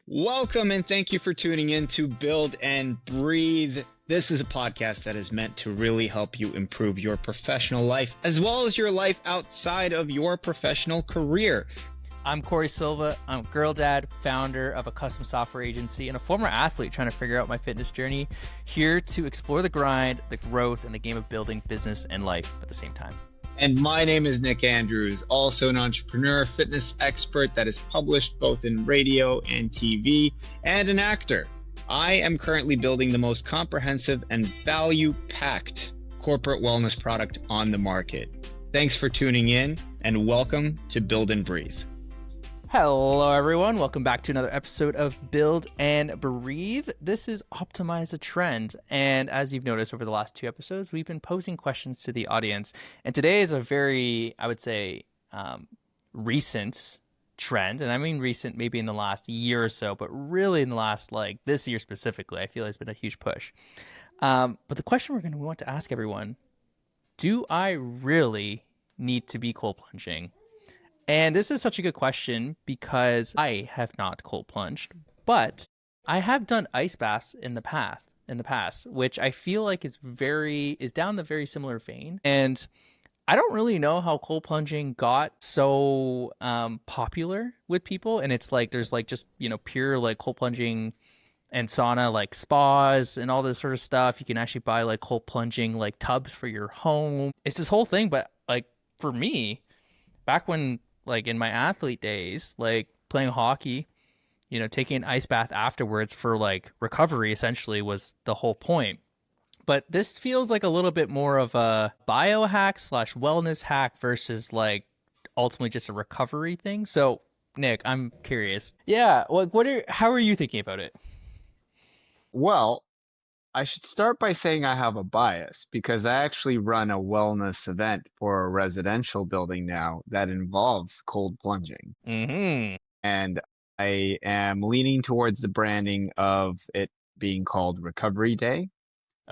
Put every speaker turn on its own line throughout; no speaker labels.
Welcome and thank you for tuning in to Build and Breathe. This is a podcast that is meant to really help you improve your professional life as well as your life outside of your professional career.
I'm Cory Silva. I'm a girl dad, founder of a custom software agency, and a former athlete trying to figure out my fitness journey, here to explore the grind, the growth, and the game of building business and life at the same time.
And my name is Nick Andrews, also an entrepreneur, fitness expert that is published both in radio and TV, and an actor. I am currently building the most comprehensive and value-packed corporate wellness product on the market. Thanks for tuning in, and welcome to Build and Breathe.
Hello, everyone. Welcome back to another episode of Build and Breathe. This is Optimize a Trend. And as you've noticed over the last two episodes, we've been posing questions to the audience. And today is a very, I would say, recent trend. And I mean recent maybe in the last year or so, but really in the last, this year specifically, I feel it's been a huge push. But the question we want to ask everyone, do I really need to be cold plunging? And this is such a good question because I have not cold plunged, but I have done ice baths in the past, which I feel like is down the very similar vein. And I don't really know how cold plunging got so popular with people. And it's like there's just pure cold plunging and sauna spas and all this sort of stuff. You can actually buy cold plunging tubs for your home. It's this whole thing, but for me, back when in my athlete days, playing hockey, taking an ice bath afterwards for recovery essentially was the whole point. But this feels like a little bit more of a biohack / wellness hack versus ultimately just a recovery thing. So Nick, I'm curious. Yeah, how are you thinking about it?
Well, I should start by saying I have a bias because I actually run a wellness event for a residential building now that involves cold plunging.
Mm-hmm.
And I am leaning towards the branding of it being called Recovery Day,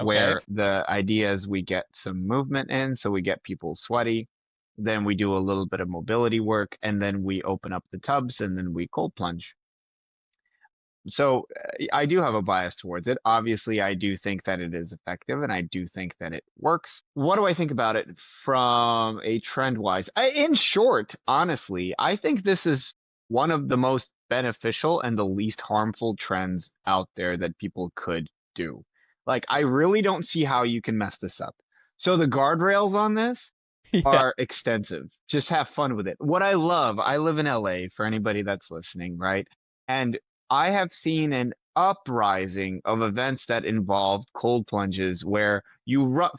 where the idea is we get some movement in, so we get people sweaty. Then we do a little bit of mobility work, and then we open up the tubs, and then we cold plunge. So I do have a bias towards it. Obviously, I do think that it is effective and I do think that it works. What do I think about it from a trend wise? In short, honestly, I think this is one of the most beneficial and the least harmful trends out there that people could do. I really don't see how you can mess this up. So the guardrails on this are extensive. Just have fun with it. What I live in LA for anybody that's listening, right? And I have seen an uprising of events that involved cold plunges where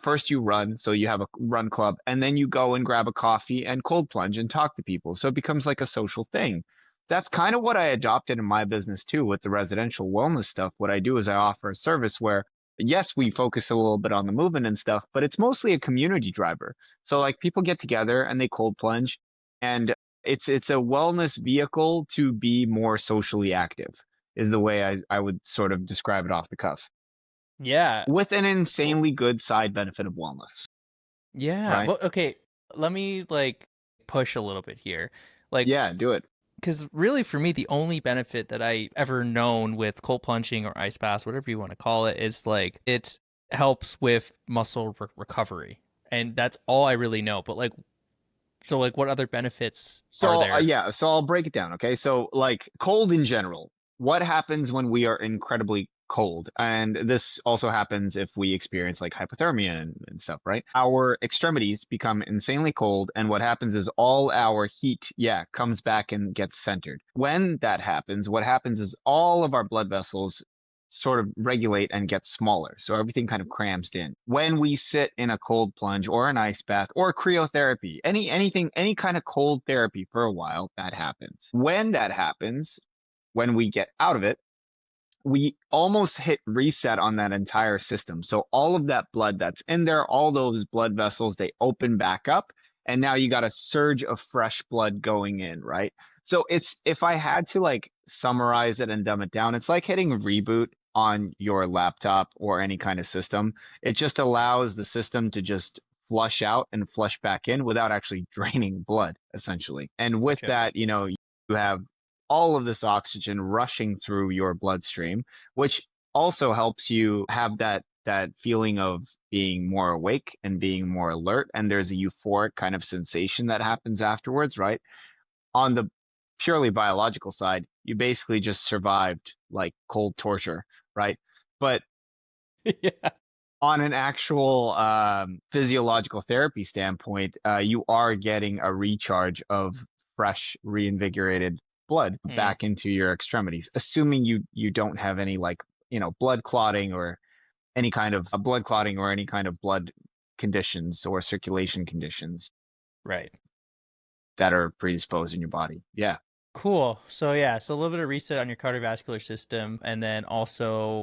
first you run, so you have a run club, and then you go and grab a coffee and cold plunge and talk to people. So it becomes like a social thing. That's kind of what I adopted in my business too with the residential wellness stuff. What I do is I offer a service where, yes, we focus a little bit on the movement and stuff, but it's mostly a community driver. So people get together and they cold plunge, and it's a wellness vehicle to be more socially active is the way I would sort of describe it off the cuff.
Yeah.
With an insanely good side benefit of wellness.
Yeah.
Right?
Well, okay. Let me push a little bit here.
Yeah, do it.
Because really for me, the only benefit that I ever known with cold plunging or ice baths, whatever you want to call it, is it helps with muscle recovery. And that's all I really know. But so what other benefits are there?
So I'll break it down. Okay. So cold in general, what happens when we are incredibly cold? And this also happens if we experience hypothermia and stuff, right? Our extremities become insanely cold. And what happens is all our heat, comes back and gets centered. When that happens, what happens is all of our blood vessels sort of regulate and get smaller. So everything kind of crams in. When we sit in a cold plunge or an ice bath or cryotherapy, any kind of cold therapy for a while, that happens. When that happens, when we get out of it, we almost hit reset on that entire system. So all of that blood that's in there, all those blood vessels, they open back up. And now you got a surge of fresh blood going in, right? So if I had to summarize it and dumb it down, it's like hitting reboot on your laptop or any kind of system. It just allows the system to just flush out and flush back in without actually draining blood, essentially. And with that, you have all of this oxygen rushing through your bloodstream, which also helps you have that feeling of being more awake and being more alert. And there's a euphoric kind of sensation that happens afterwards, right? On the purely biological side, you basically just survived like cold torture, right? But
Yeah.
on an actual physiological therapy standpoint, you are getting a recharge of fresh, reinvigorated blood
Mm,
back into your extremities, assuming you don't have any like, blood clotting or any kind of blood clotting or any kind of blood conditions or circulation conditions
right.
that are predisposed in your body. Yeah,
Cool. So yeah, so a little bit of reset on your cardiovascular system, and then also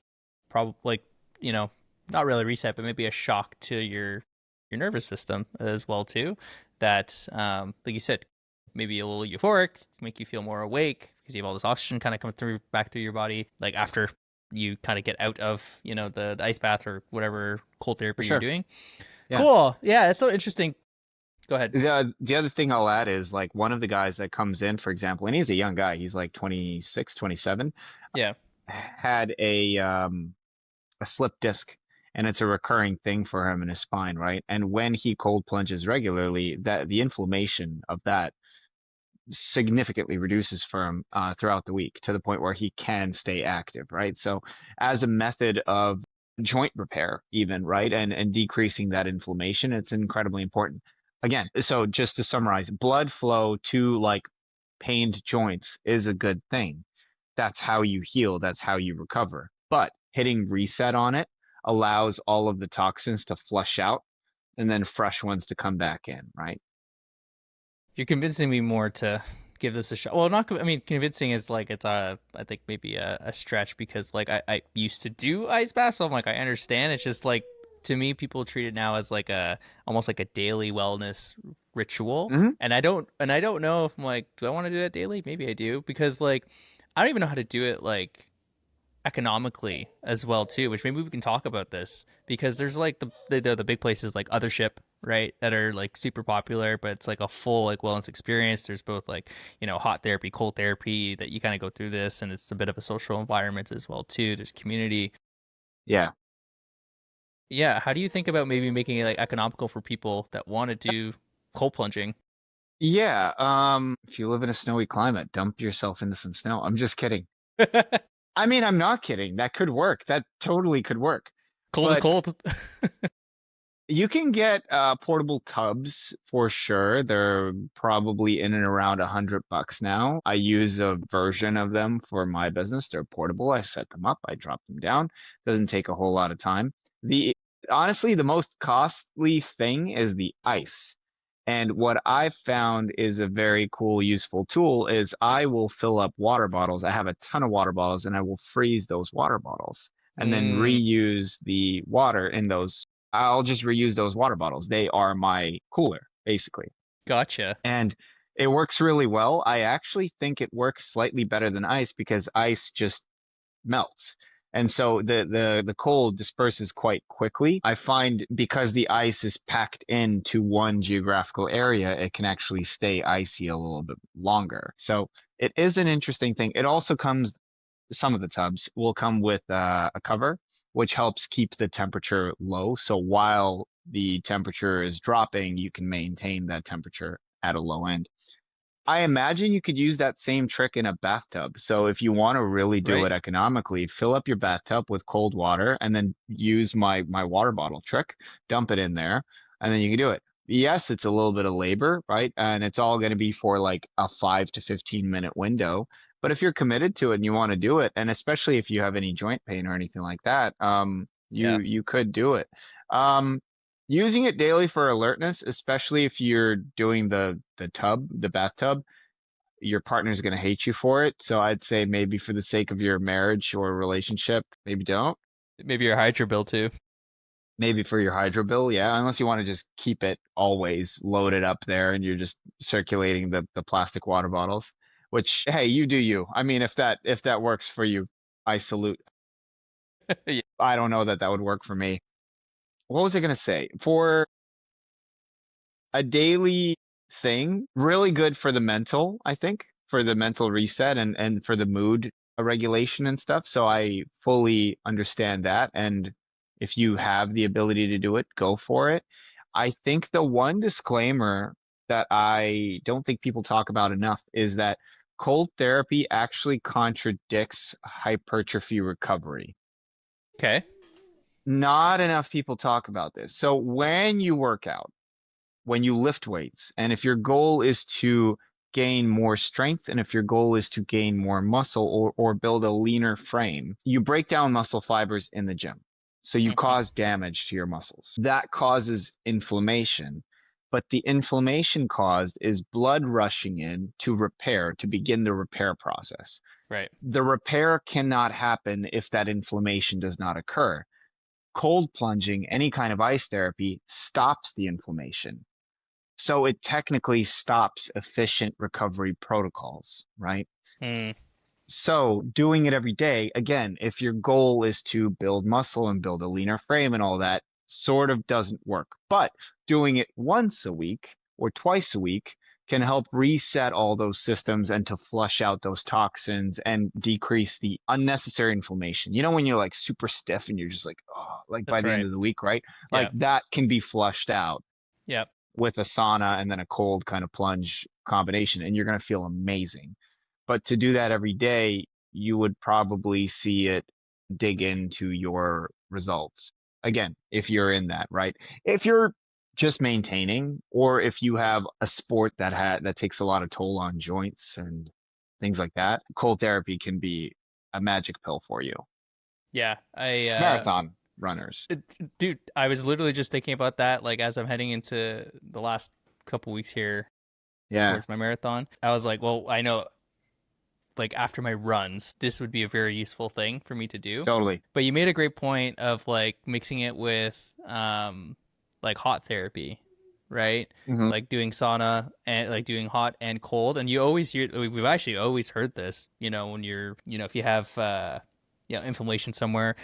probably like, you know, not really reset, but maybe a shock to your nervous system as well too. That like you said, maybe a little euphoric, make you feel more awake because you have all this oxygen kind of coming through back through your body. Like after you kind of get out of, the ice bath or whatever cold
for
therapy you're
sure.
doing.
Yeah.
Cool. Yeah, it's so interesting. Go ahead.
The other thing I'll add is like one of the guys that comes in, for example, and he's a young guy, he's like 26, 27,
Yeah.
had a slip disc, and it's a recurring thing for him in his spine, right? And when he cold plunges regularly, that the inflammation of that significantly reduces for him throughout the week to the point where he can stay active, right? So as a method of joint repair, even, right, and decreasing that inflammation, it's incredibly important. Again, so just to summarize, blood flow to like pained joints is a good thing. That's how you heal, that's how you recover. But hitting reset on it allows all of the toxins to flush out and then fresh ones to come back in, right?
You're convincing me more to give this a shot. Well, not. I mean, convincing is like it's I think maybe a stretch because like I used to do ice baths, so I'm like I understand. It's just like to me, people treat it now as like a almost like a daily wellness ritual,
Hmm.
and I don't know if I'm like, do I want to do that daily? Maybe I do because like I don't even know how to do it like economically as well too, which maybe we can talk about this because there's like the big places like Othership, right, that are like super popular, but it's like a full like wellness experience. There's both like, hot therapy, cold therapy that you kind of go through this, and it's a bit of a social environment as well too. There's community.
Yeah.
Yeah, how do you think about maybe making it like economical for people that want to do cold plunging?
Yeah, if you live in a snowy climate, dump yourself into some snow. I'm just kidding. I mean, I'm not kidding. That could work. That totally could work.
Cold is
But
cold.
you can get portable tubs for sure. They're probably in and around $100 now. I use a version of them for my business. They're portable. I set them up, I drop them down. Doesn't take a whole lot of time. The Honestly, the most costly thing is the ice. And what I've found is a very cool, useful tool is I will fill up water bottles. I have a ton of water bottles and I will freeze those water bottles and then
Mm,
reuse the water in those. I'll just reuse those water bottles. They are my cooler, basically.
gotcha.
And it works really well. I actually think it works slightly better than ice because ice just melts. And so the cold disperses quite quickly. I find because the ice is packed into one geographical area, it can actually stay icy a little bit longer. So it is an interesting thing. It also comes, some of the tubs will come with a cover, which helps keep the temperature low. So while the temperature is dropping, you can maintain that temperature at a low end. I imagine you could use that same trick in a bathtub. So if you want to really do it
Right.
economically, fill up your bathtub with cold water and then use my water bottle trick, dump it in there, and then you can do it. Yes, it's a little bit of labor, right? And it's all going to be for like a 5 to 15 minute window. But if you're committed to it and you want to do it, and especially if you have any joint pain or anything like that, you
Yeah.
you could do it. Um, Using it daily for alertness, especially if you're doing the bathtub, your partner's going to hate you for it. So I'd say maybe for the sake of your marriage or relationship, maybe don't.
Maybe your hydro bill too.
Maybe for your hydro bill, yeah, unless you want to just keep it always loaded up there and you're just circulating the plastic water bottles, which hey, you do you. I mean, if that works for you, I salute.
Yeah.
I don't know that that would work for me. What was I going to say? For a daily thing, really good for the mental, I think, for the mental reset and for the mood regulation and stuff. So I fully understand that. And if you have the ability to do it, go for it. I think the one disclaimer that I don't think people talk about enough is that cold therapy actually contradicts hypertrophy recovery.
Okay.
Not enough people talk about this. So when you work out, when you lift weights, and if your goal is to gain more strength, and if your goal is to gain more muscle or build a leaner frame, you break down muscle fibers in the gym. So you
Hmm.
cause damage to your muscles. That causes inflammation. But the inflammation caused is blood rushing in to repair, to begin the repair process.
Right.
The repair cannot happen if that inflammation does not occur. Cold plunging, any kind of ice therapy, stops the inflammation. So it technically stops efficient recovery protocols, right?
Mm,
So doing it every day, again, if your goal is to build muscle and build a leaner frame and all that, sort of doesn't work. But doing it once a week or twice a week can help reset all those systems and to flush out those toxins and decrease the unnecessary inflammation. You know, when you're like super stiff and you're just like, oh, like by
that's
the end
right.
of the week, right? Like
Yeah.
that can be flushed out
Yeah.
with a sauna and then a cold kind of plunge combination, and you're going to feel amazing. But to do that every day, you would probably see it dig into your results. Again, if you're in that, right? If you're just maintaining, or if you have a sport that takes a lot of toll on joints and things like that, cold therapy can be a magic pill for you.
Yeah.
Marathon runners.
Dude, I was literally just thinking about that, like as I'm heading into the last couple weeks here
Yeah,
towards my marathon. I was like, well, I know like after my runs, this would be a very useful thing for me to do.
totally.
But you made a great point of like mixing it with like hot therapy, right?
Hmm.
Like doing sauna and like doing hot and cold. And you always hear we've actually always heard this, when you're, if you have inflammation somewhere,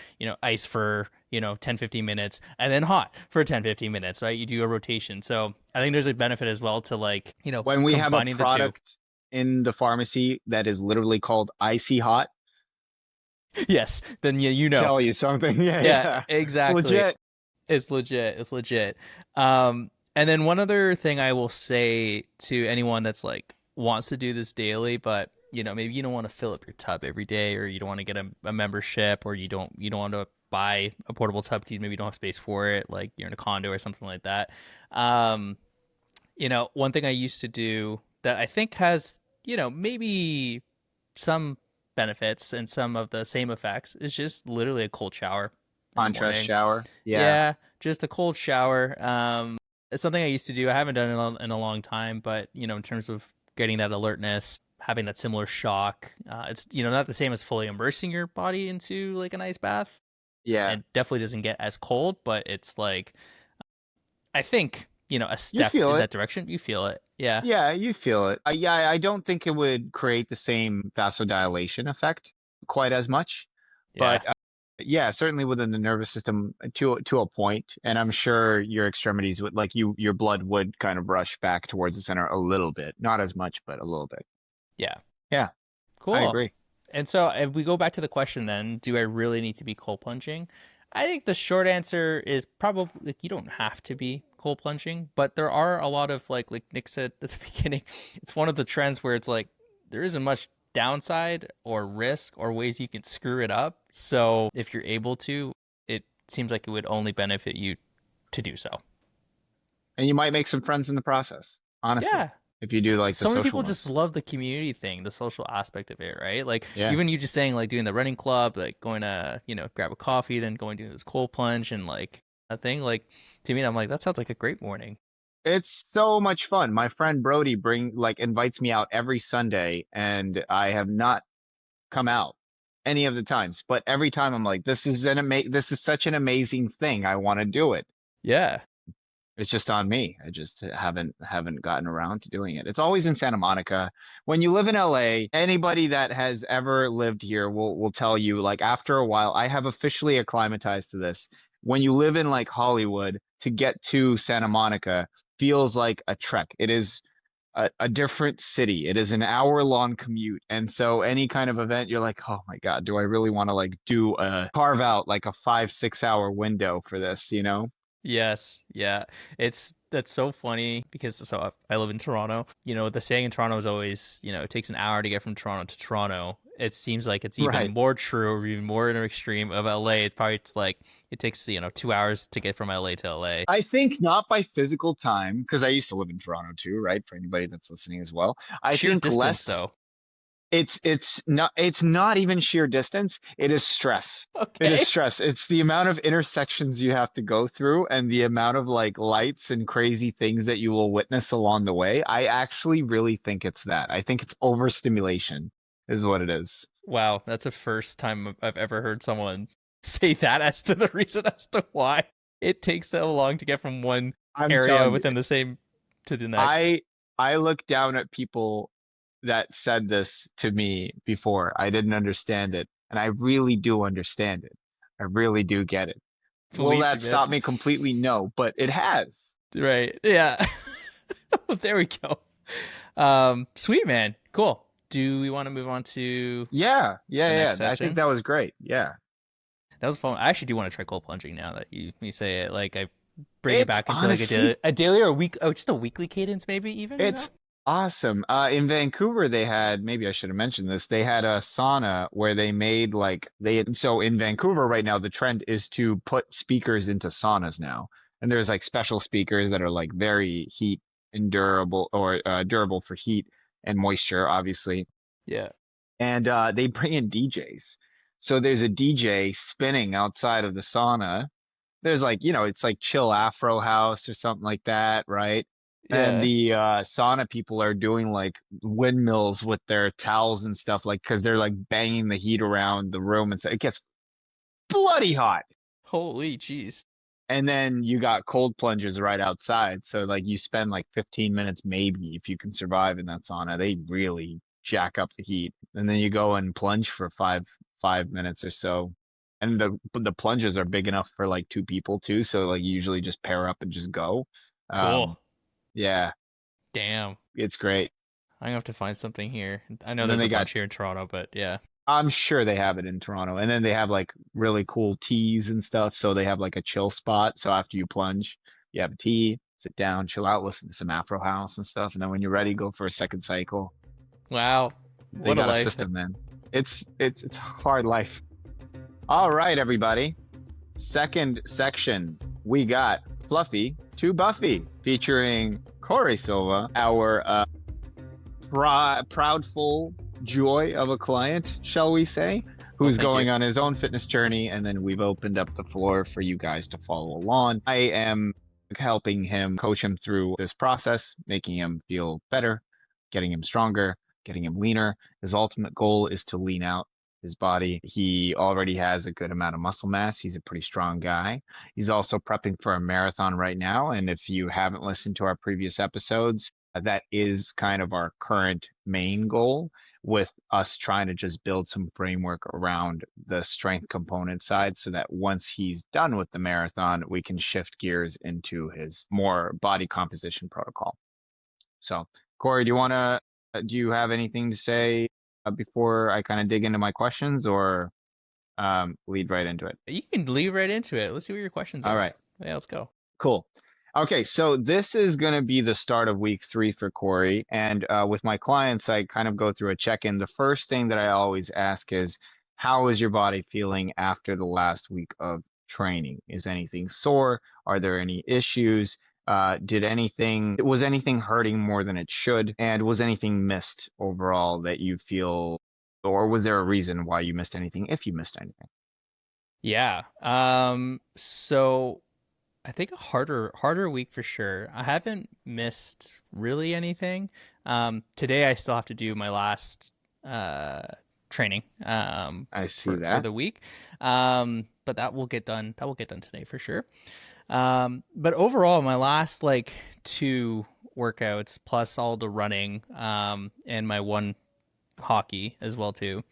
ice for, 10, 15 minutes and then hot for 10, 15 minutes, right? You do a rotation. So I think there's a benefit as well to like,
When we have a
combining the two.
product in the pharmacy that is literally called icy hot,
Yes, then yeah,
tell you something. Yeah,
Yeah,
yeah. It's
exactly.
legit.
It's legit. It's legit. And then one other thing I will say to anyone that's like wants to do this daily, but maybe you don't want to fill up your tub every day, or you don't want to get a membership, or you don't want to buy a portable tub because maybe you don't have space for it, like you're in a condo or something like that. Um, one thing I used to do that I think has, maybe some benefits and some of the same effects is just literally a cold shower in the
Contrast
morning.
shower. Yeah.
Yeah, just a cold shower. It's something I used to do. I haven't done it in a long time, but in terms of getting that alertness, having that similar shock, it's not the same as fully immersing your body into like an ice bath.
Yeah.
It definitely doesn't get as cold, but it's like I think a
You
step
feel
in
it.
that direction. You feel it, yeah,
Yeah, you feel it. Yeah, I don't think it would create the same vasodilation effect quite as much,
yeah,
but yeah, certainly within the nervous system to a point, and I'm sure your extremities would like your blood would kind of rush back towards the center a little bit, not as much, but a little bit.
yeah.
Yeah, I
Cool.
agree.
And so if we go back to the question then, do I really need to be cold plunging? I think the short answer is probably like you don't have to be cold plunging, but there are a lot of like Nick said at the beginning, it's one of the trends where it's like there isn't much downside or risk or ways you can screw it up. So if you're able to, it seems like it would only benefit you to do so.
And you might make some friends in the process, honestly,
Yeah,
if you do like the
so many
social
people
ones.
just love the community thing, the social aspect of it, right? Like
Yeah.
even you just saying like doing the running club, like going to, grab a coffee, then going to this cold plunge and like a thing. Like to me, I'm like, that sounds like a great morning.
It's so much fun. My friend Brody invites me out every Sunday, and I have not come out any of the times. But every time I'm like, this is such an amazing thing. I want to do it.
Yeah.
It's just on me. I just haven't gotten around to doing it. It's always in Santa Monica. When you live in LA, anybody that has ever lived here will tell you, like after a while, I have officially acclimatized to this. When you live in like Hollywood, to get to Santa Monica feels like a trek. It is a different city. It is an hour-long commute. And so any kind of event, you're like, oh my God, do I really want to like carve out like a 5, 6 hour window for this, you know?
Yes, yeah. That's so funny because I live in Toronto. You know, the saying in Toronto is always, you know, it takes an hour to get from Toronto to Toronto. It seems like it's even
Right.
more true or even more in an extreme of LA. It's like it takes, you know, 2 hours to get from LA to LA.
I think not by physical time, because I used to live in Toronto too, right? For anybody that's listening as well. I
Sheer
think
distance
less
though.
it's not even sheer distance. It is stress. It is
Okay.
stress. It's the amount of intersections you have to go through and the amount of like lights and crazy things that you will witness along the way. I actually really think it's that. I think it's overstimulation is what it is.
Wow, that's the first time I've ever heard someone say that as to the reason as to why it takes so long to get from one
I'm
area
telling you,
within the same to the next.
I I look down at people that said this to me before. I didn't understand it, and I really do understand it. I really do get it. Will
Believe
that
you, man.
stop me completely? No, but it has.
Right. Yeah. There we go. Sweet man. Cool. Do we want to move on to
Yeah, yeah,
the next
yeah. I think
session?
that was great. Yeah.
That was fun. I actually do want to try cold plunging now that you say it. Like I bring it
It's
back into like
honestly,
a daily or a week, oh, just a weekly cadence, maybe even. You know?
it's awesome. In Vancouver, they had, maybe I should have mentioned this, they had a sauna where they made like, so in Vancouver right now, the trend is to put speakers into saunas now. And there's like special speakers that are like very heat endurable or durable for heat and moisture, obviously.
Yeah.
And they bring in DJs. So there's a DJ spinning outside of the sauna. There's like, it's like chill Afro house or something like that, right? And
Yeah.
the sauna people are doing like windmills with their towels and stuff, like because they're like banging the heat around the room and so it gets bloody hot.
Holy jeez.
And then you got cold plunges right outside. So like you spend like 15 minutes maybe if you can survive in that sauna. They really jack up the heat. And then you go and plunge for five minutes or so. And the plunges are big enough for like two people too. So like you usually just pair up and just go.
Cool.
Um, yeah,
Damn.
it's great.
I'm gonna have to find something here. I know
And then
there's
they
a
got
bunch here in Toronto, but yeah.
I'm sure they have it in Toronto. And then they have like really cool teas and stuff. So they have like a chill spot. So after you plunge, you have a tea, sit down, chill out, listen to some Afro house and stuff. And then when you're ready, go for a second cycle.
Wow.
They
What a
got a
life.
system, man. It's a hard life. All right, everybody. Second section, we got Fluffy to Buffy, featuring Cory Silva, our proudful joy of a client, shall we say,
Well,
who's
thank you.
going on his own fitness journey. And then we've opened up the floor for you guys to follow along. I am helping him, coach him through this process, making him feel better, getting him stronger, getting him leaner. His ultimate goal is to lean out his body. He already has a good amount of muscle mass. He's a pretty strong guy. He's also prepping for a marathon right now. And if you haven't listened to our previous episodes, that is kind of our current main goal, with us trying to just build some framework around the strength component side so that once he's done with the marathon, we can shift gears into his more body composition protocol. So, Cory, do you have anything to say before I kind of dig into my questions, or lead right into it?
You can leave right into it. Let's see what your questions
All
are.
right.
Yeah, let's go.
Cool. Okay, so this is going to be the start of week 3 for Cory. And with my clients, I kind of go through a check-in. The first thing that I always ask is, how is your body feeling after the last week of training? Is anything sore? Are there any issues? Was anything hurting more than it should? And was anything missed overall that you feel, or was there a reason why you missed anything if you missed anything?
Yeah. So I think a harder week for sure. I haven't missed really anything. Today I still have to do my last uh training
I see
for
that.
the week. But that will get done. That will get done today for sure. But overall, my last like two workouts plus all the running and my one hockey as well too.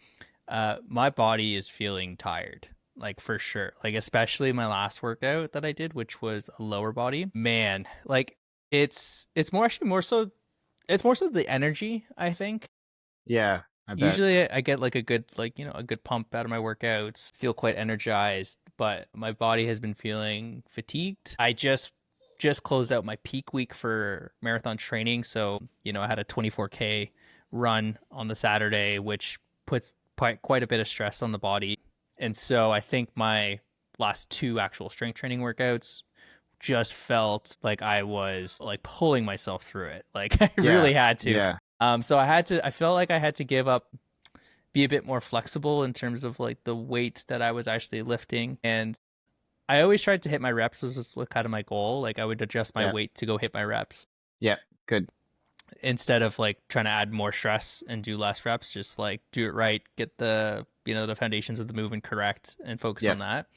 My body is feeling tired, like for sure. Like especially my last workout that I did, which was a lower body. Man, like it's more actually more so It's more so the energy, I think.
Yeah, I bet.
Usually I get like a good a good pump out of my workouts, feel quite energized, but my body has been feeling fatigued. I just closed out my peak week for marathon training, so I had a 24K run on the Saturday, which puts quite a bit of stress on the body. And so I think my last two actual strength training workouts just felt like I was like pulling myself through it. Like I
Yeah,
really had to.
yeah,
So I felt like I had to give up, be a bit more flexible in terms of like the weight that I was actually lifting. And I always tried to hit my reps, was kind of my goal. Like I would adjust my
yeah,
weight to go hit my reps
yeah. Good.
instead of like trying to add more stress and do less reps. Just like do it right, get the the foundations of the movement correct, and focus
Yeah,
on that.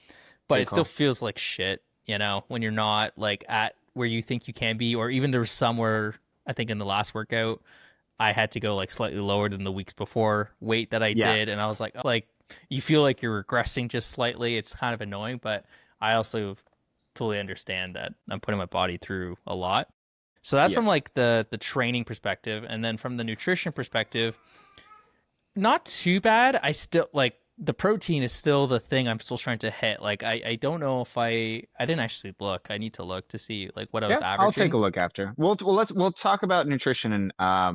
But
good
it still
call.
feels like shit, when you're not like at where you think you can be, or even there was somewhere I think in the last workout I had to go like slightly lower than the weeks before weight that I
Yeah,
did, and I was like you feel like you're regressing just slightly. It's kind of annoying, but I also fully understand that I'm putting my body through a lot. So that's from
yes.
like the training perspective, and then from the nutrition perspective, not too bad. I still like the protein is still the thing I'm still trying to hit. Like I don't know if I didn't actually look. I need to look to see like what I was
Yeah, I'll take
averaging.
a look after. We'll talk about nutrition and a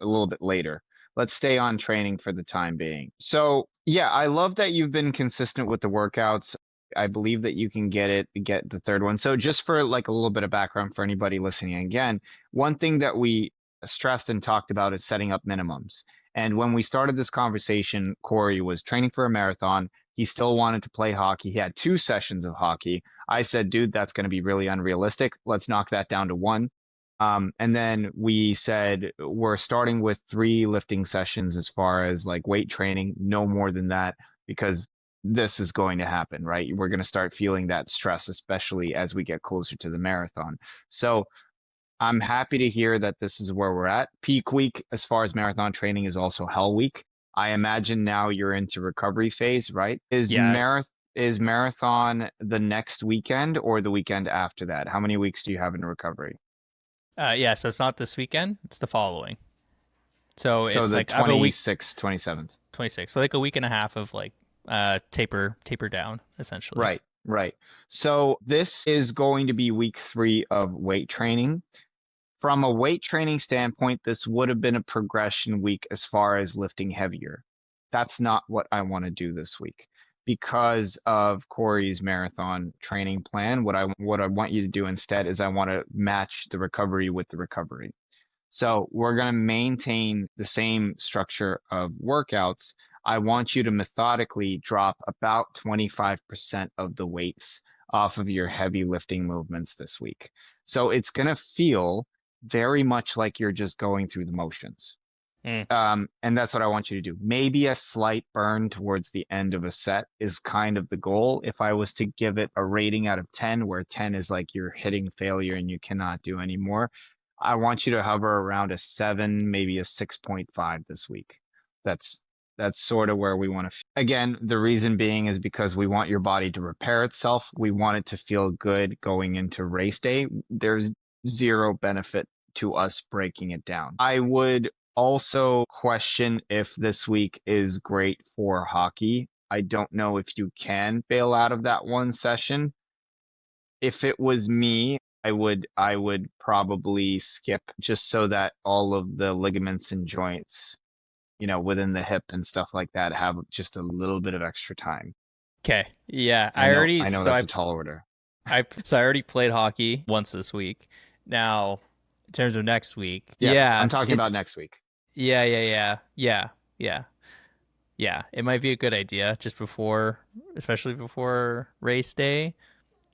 little bit later. Let's stay on training for the time being. So, yeah, I love that you've been consistent with the workouts. I believe that you can get the third one. So, just for like a little bit of background for anybody listening again, one thing that we stressed and talked about is setting up minimums. And when we started this conversation, Cory was training for a marathon. He still wanted to play hockey. He had two sessions of hockey. I said, dude, that's going to be really unrealistic. Let's knock that down to one. And then we said we're starting with three lifting sessions as far as like weight training, no more than that, because this is going to happen, right? We're going to start feeling that stress, especially as we get closer to the marathon. So I'm happy to hear that this is where we're at. Peak week, as far as marathon training, is also hell week. I imagine now you're into recovery phase, right?
Yeah,
Is marathon the next weekend or the weekend after that? How many weeks do you have in recovery?
yeah. So it's not this weekend; it's the following. So
So
it's
the
like I have a week
26th, 27th.
26, so like a week and a half of like taper down essentially.
Right, right. So this is going to be week 3 of weight training. From a weight training standpoint, this would have been a progression week as far as lifting heavier. That's not what I want to do this week because of Cory's marathon training plan. What I want you to do instead is I want to match the recovery with the recovery. So we're going to maintain the same structure of workouts. I want you to methodically drop about 25% of the weights off of your heavy lifting movements this week. So it's going to feel very much like you're just going through the motions.
Mm.
And that's what I want you to do. Maybe a slight burn towards the end of a set is kind of the goal. If I was to give it a rating out of 10, where 10 is like you're hitting failure and you cannot do anymore, I want you to hover around a 7, maybe a 6.5 this week. That's that's sort of where we want to. Again, the reason being is because we want your body to repair itself. We want it to feel good going into race day. There's zero benefit to us breaking it down. I would also question if this week is great for hockey. I don't know if you can bail out of that one session. If it was me, I would probably skip just so that all of the ligaments and joints, within the hip and stuff like that have just a little bit of extra time.
Okay. Yeah,
I know I know that's a tall order.
I already played hockey once this week. Now, in terms of next week,
Yes, I'm
yeah,
talking about
it's
next week.
yeah. Yeah, it might be a good idea just before, especially before race day.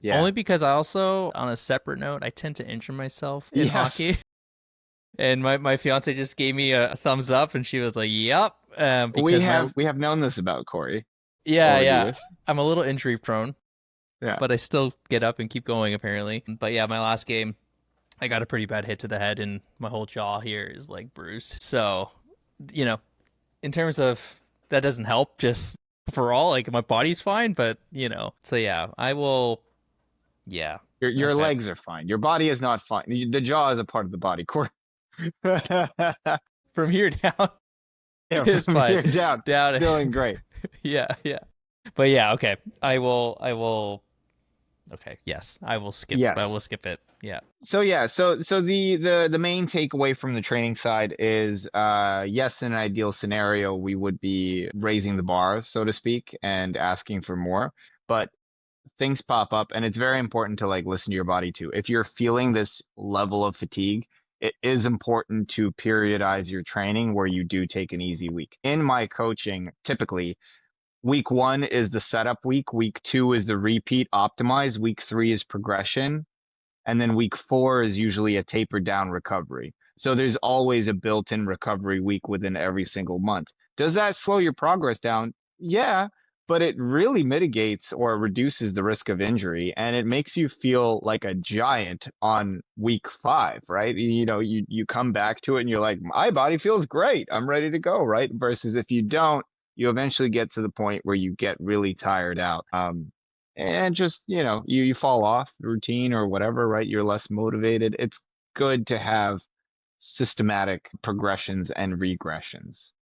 Yeah.
Only because I also, on a separate note, I tend to injure myself in
Yes.
hockey. And my fiance just gave me a thumbs up, and she was like, "Yep,"
We
because my
have we have known this about Cory
yeah
over the
yeah,
years.
I'm a little injury prone,
Yeah.
but I still get up and keep going apparently. But yeah, my last game, I got a pretty bad hit to the head, and my whole jaw here is like bruised. So, you know, in terms of that doesn't help. Just overall, like my body's fine, but So yeah, I will. Yeah.
Your
Okay.
legs are fine. Your body is not fine. The jaw is a part of the body. Cory,
From here down
Yeah,
is
from
fine.
here down,
Down,
feeling great.
yeah, yeah. But yeah, okay. I will. Okay, yes, I will skip. I
Yes.
will skip it. Yeah,
So yeah, so the main takeaway from the training side is yes, in an ideal scenario, we would be raising the bar, so to speak, and asking for more. But things pop up, and it's very important to like listen to your body too. If you're feeling this level of fatigue, it is important to periodize your training where you do take an easy week. In my coaching, typically week one is the setup week, week two is the repeat optimize, week three is progression, and then week four is usually a tapered down recovery. So there's always a built-in recovery week within every single month. Does that slow your progress down? Yeah, but it really mitigates or reduces the risk of injury, and it makes you feel like a giant on week five, right? You know, you come back to it and you're like, my body feels great. I'm ready to go, right? Versus if you don't, you eventually get to the point where you get really tired out. And just, you know, you fall off routine or whatever, right? You're less motivated. It's good to have systematic progressions and regressions.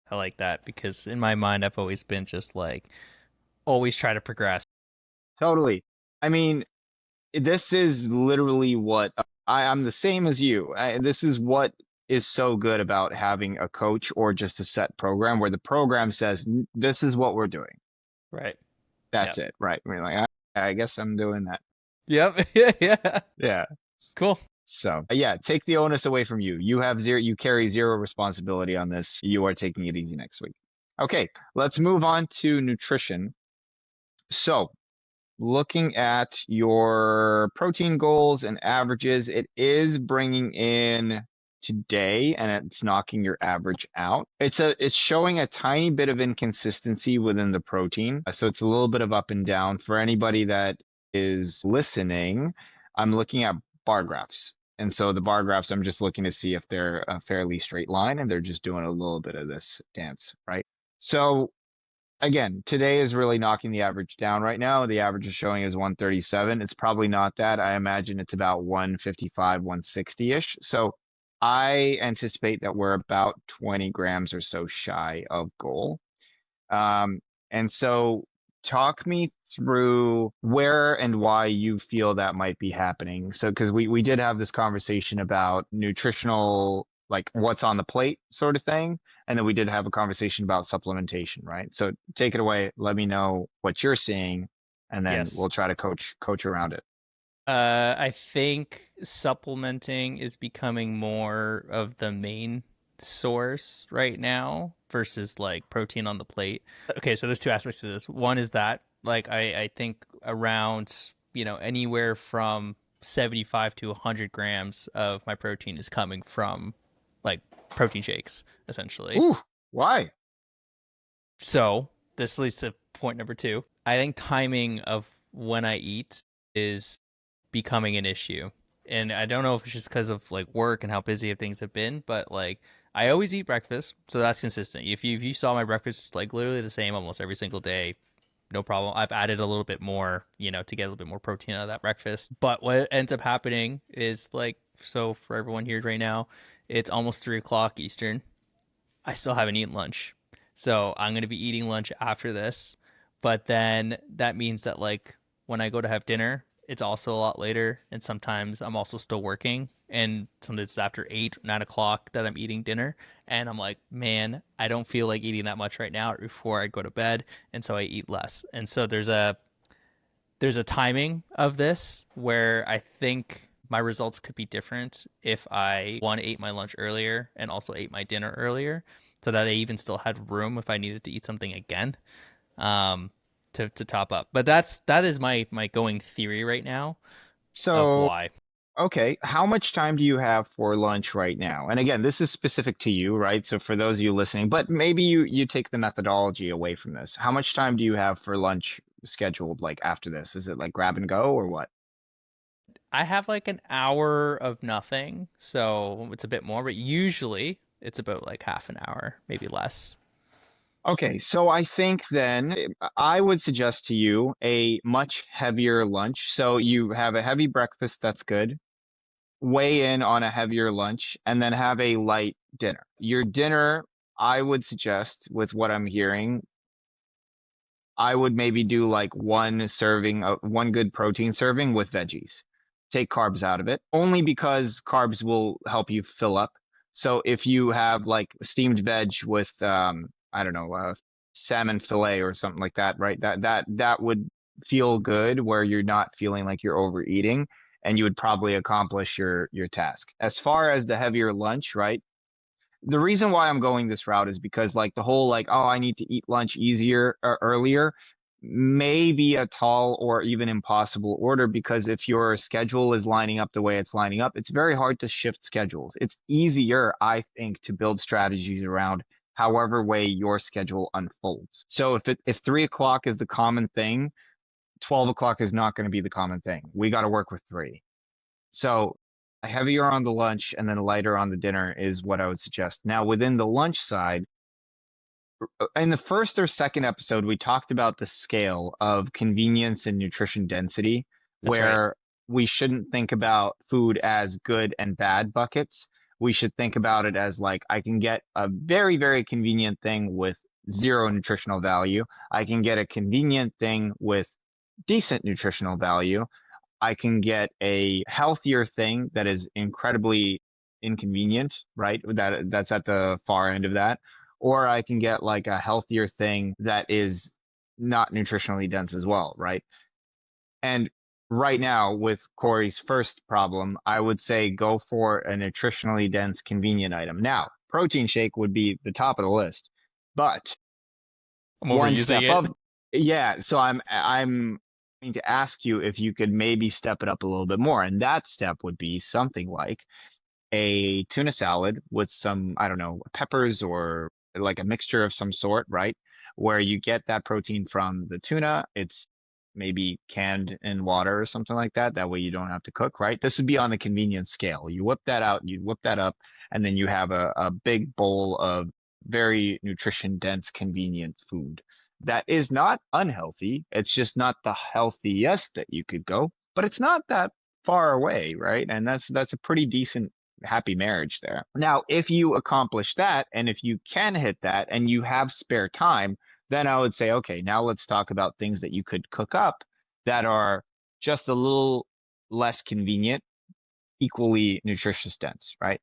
I like that because in my mind, I've always been just like always try to progress.
Totally. I mean, this is literally what I'm the same as you. This is what is so good about having a coach or just a set program where the program says, this is what we're doing.
Right. Yeah.
That's it, right? I mean, like, I guess I'm doing that.
Yep. Yeah. Yeah.
Yeah.
Cool.
So, yeah, take the onus away from you. You have zero, you carry zero responsibility on this. You are taking it easy next week. Okay, let's move on to nutrition. So, looking at your protein goals and averages, it is bringing in today and it's knocking your average out. It's showing a tiny bit of inconsistency within the protein. So it's a little bit of up and down. For anybody that is listening, I'm looking at bar graphs. And so the bar graphs, I'm just looking to see if they're a fairly straight line and they're just doing a little bit of this dance, right? So again, today is really knocking the average down right now. The average is showing as 137. It's probably not that. I imagine it's about 155, 160-ish. So I anticipate that we're about 20 grams or so shy of goal. Um, and so talk me through where and why you feel that might be happening. So, because we did have this conversation about nutritional, like what's on the plate sort of thing. And then we did have a conversation about supplementation, right? So take it away. Let me know what you're seeing, and then
Yes.
we'll try to coach around it.
I think supplementing is becoming more of the main source right now versus like protein on the plate. Okay, so there's two aspects to this. One is that like I think around, anywhere from 75 to 100 grams of my protein is coming from like protein shakes, essentially.
Ooh, why?
So this leads to point number two. I think timing of when I eat is becoming an issue. And I don't know if it's just because of like work and how busy things have been, but like I always eat breakfast, so that's consistent. If you saw my breakfast, it's like literally the same almost every single day, no problem. I've added a little bit more, to get a little bit more protein out of that breakfast. But what ends up happening is like, so for everyone here right now, it's almost 3 o'clock Eastern. I still haven't eaten lunch. So I'm going to be eating lunch after this. But then that means that, like, when I go to have dinner, it's also a lot later. And sometimes I'm also still working. And sometimes it's after 8, 9 o'clock that I'm eating dinner. And I'm like, man, I don't feel like eating that much right now before I go to bed. And so I eat less. And so there's a timing of this where I think my results could be different if I one ate my lunch earlier and also ate my dinner earlier, so that I even still had room if I needed to eat something again, um, to top up. But that is my going theory right now of
So
why.
okay, how much time do you have for lunch right now? And again, this is specific to you, right? So for those of you listening, but maybe you take the methodology away from this. How much time do you have for lunch scheduled like after this? Is it like grab and go or what?
I have like an hour of nothing, so it's a bit more, but usually it's about like half an hour, maybe less.
Okay, so I think then I would suggest to you a much heavier lunch. So you have a heavy breakfast, that's good. weigh in on a heavier lunch and then have a light dinner. Your dinner, I would suggest, with what I'm hearing, I would maybe do like one serving, one good protein serving with veggies. Take carbs out of it, only because carbs will help you fill up. So if you have like steamed veg with, I don't know, salmon fillet or something like that, right? That would feel good where you're not feeling like you're overeating, and you would probably accomplish your task. As far as the heavier lunch, right? The reason why I'm going this route is because like the whole like, oh, I need to eat lunch easier or earlier may be a tall or even impossible order, because if your schedule is lining up the way it's lining up, it's very hard to shift schedules. It's easier, I think, to build strategies around however way your schedule unfolds. So if 3 o'clock is the common thing, 12 o'clock is not going to be the common thing. We got to work with three. So heavier on the lunch and then lighter on the dinner is what I would suggest. Now, within the lunch side, in the first or second episode, we talked about the scale of convenience and nutrition density,
That's right.
where we shouldn't think about food as good and bad buckets. We should think about it as like, I can get a very, very convenient thing with zero nutritional value. I can get a convenient thing with decent nutritional value. I can get a healthier thing that is incredibly inconvenient, right? That's at the far end of that. Or I can get like a healthier thing that is not nutritionally dense as well, right? And right now, with Corey's first problem, I would say go for a nutritionally dense, convenient item. Now, protein shake would be the top of the list, but
I'm
one
overusing
step
it.
up. Yeah, so I'm going to ask you if you could maybe step it up a little bit more, and that step would be something like a tuna salad with some, I don't know, peppers or like a mixture of some sort, right? Where you get that protein from the tuna, it's maybe canned in water or something like that. That way you don't have to cook, right? This would be on the convenience scale. You whip that out, you whip that up, and then you have a big bowl of very nutrition dense, convenient food. That is not unhealthy. It's just not the healthiest that you could go, but it's not that far away, right? And that's a pretty decent happy marriage there. Now, if you accomplish that, and if you can hit that and you have spare time, then I would say, okay, now let's talk about things that you could cook up that are just a little less convenient, equally nutritious dense, right?